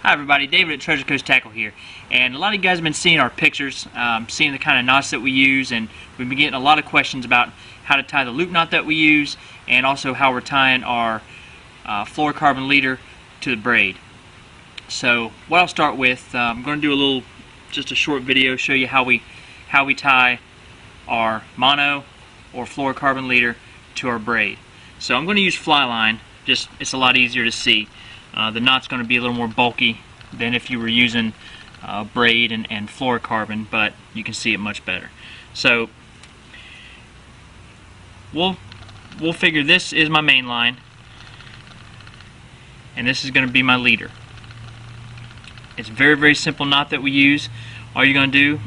Hi everybody, David at Treasure Coast Tackle here, and a lot of you guys have been seeing our pictures, seeing the kind of knots that we use, and we've been getting a lot of questions about how to tie the loop knot that we use, and also how we're tying our fluorocarbon leader to the braid. So what I'll start with, I'm going to do just a short video, show you how we tie our mono or fluorocarbon leader to our braid. So I'm going to use fly line, just it's a lot easier to see. The knot's going to be a little more bulky than if you were using braid and fluorocarbon, but you can see it much better. So we'll figure this is my main line, and this is going to be my leader. It's a very, very simple knot that we use. All you're going to do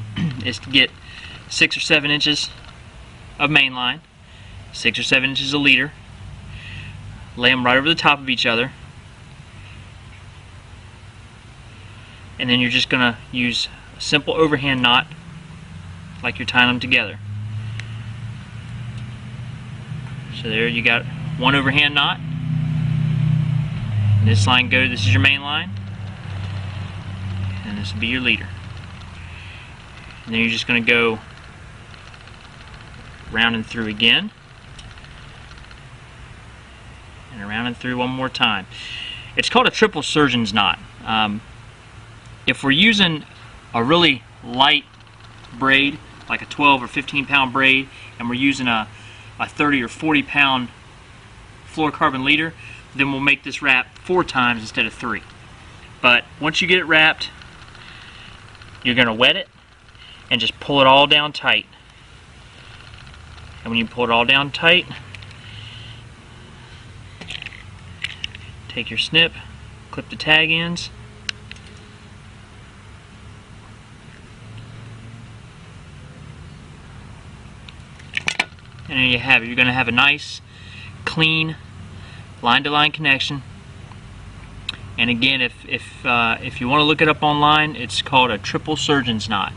is to get 6 or 7 inches of main line, 6 or 7 inches of leader, lay them right over the top of each other, and then you're just going to use a simple overhand knot like you're tying them together. So there you got one overhand knot. And this line goes, this is your main line, and this will be your leader. And then you're just going to go round and through again, and around and through one more time. It's called a triple surgeon's knot. If we're using a really light braid, like a 12 or 15 pound braid, and we're using a 30 or 40 pound fluorocarbon leader, then we'll make this wrap 4 times instead of 3. But once you get it wrapped, you're going to wet it and just pull it all down tight. And when you pull it all down tight, take your snip, clip the tag ends, and there you have it. You're going to have a nice, clean, line-to-line connection. And again, if you want to look it up online, it's called a triple surgeon's knot.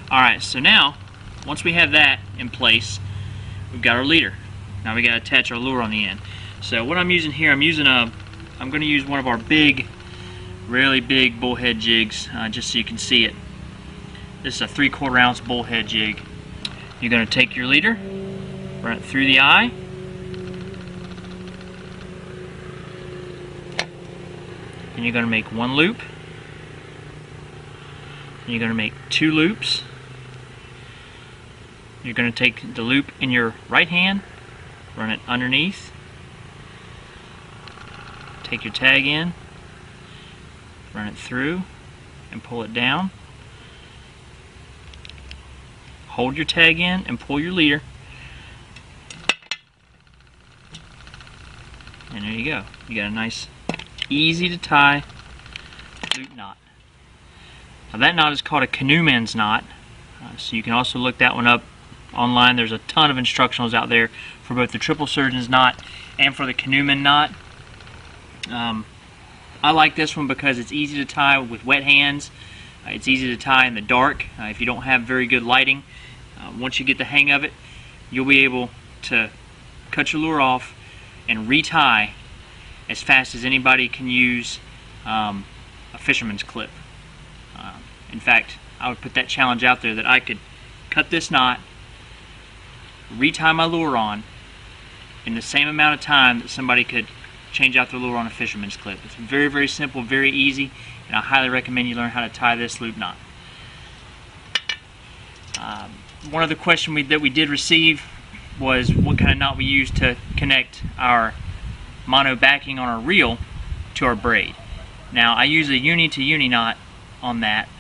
Alright, so now, once we have that in place, we've got our leader. Now we got to attach our lure on the end. So what I'm using here, I'm going to use one of our big, really big bullhead jigs, just so you can see it. This is a 3/4 ounce bullhead jig. You're going to take your leader, run it through the eye, and you're going to make 1 loop, and you're going to make 2 loops. You're going to take the loop in your right hand, run it underneath, take your tag in, run it through, and pull it down. Hold your tag in and pull your leader. And there you go. You got a nice, easy to tie loop knot. Now that knot is called a canoeman's knot. So you can also look that one up online. There's a ton of instructionals out there for both the triple surgeon's knot and for the canoeman knot. I like this one because it's easy to tie with wet hands. It's easy to tie in the dark if you don't have very good lighting. Once you get the hang of it, you'll be able to cut your lure off and retie as fast as anybody can use a fisherman's clip. In fact, I would put that challenge out there that I could cut this knot, retie my lure on in the same amount of time that somebody could change out their lure on a fisherman's clip. It's very, very simple, very easy, and I highly recommend you learn how to tie this loop knot. One other question that we did receive was what kind of knot we use to connect our mono backing on our reel to our braid. Now I use a uni to uni knot on that.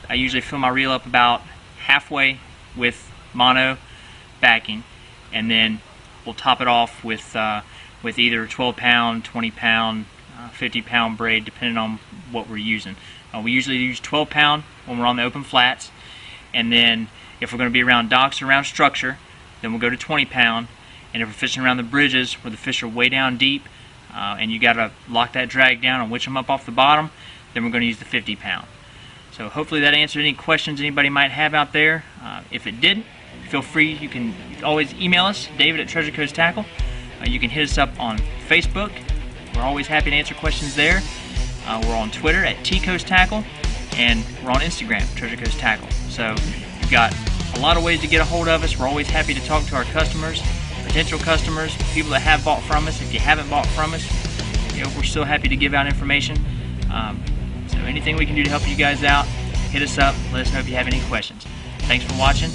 I usually fill my reel up about halfway with mono backing, and then we'll top it off with either a 12 pound, 20 pound, 50 pound braid, depending on what we're using. We usually use 12 pound when we're on the open flats, and then if we're going to be around docks or around structure, then we'll go to 20 pound, and if we're fishing around the bridges where the fish are way down deep and you got to lock that drag down and winch them up off the bottom, then we're going to use the 50 pound. So hopefully that answered any questions anybody might have out there. If it did, feel free, you can always email us, David at Treasure Coast Tackle. You can hit us up on Facebook. We're always happy to answer questions there. We're on Twitter at T-Coast Tackle, and we're on Instagram, Treasure Coast Tackle. So you've got a lot of ways to get a hold of us. We're always happy to talk to our customers, potential customers, people that have bought from us. If you haven't bought from us, we're still happy to give out information. So anything we can do to help you guys out, hit us up. Let us know if you have any questions. Thanks for watching.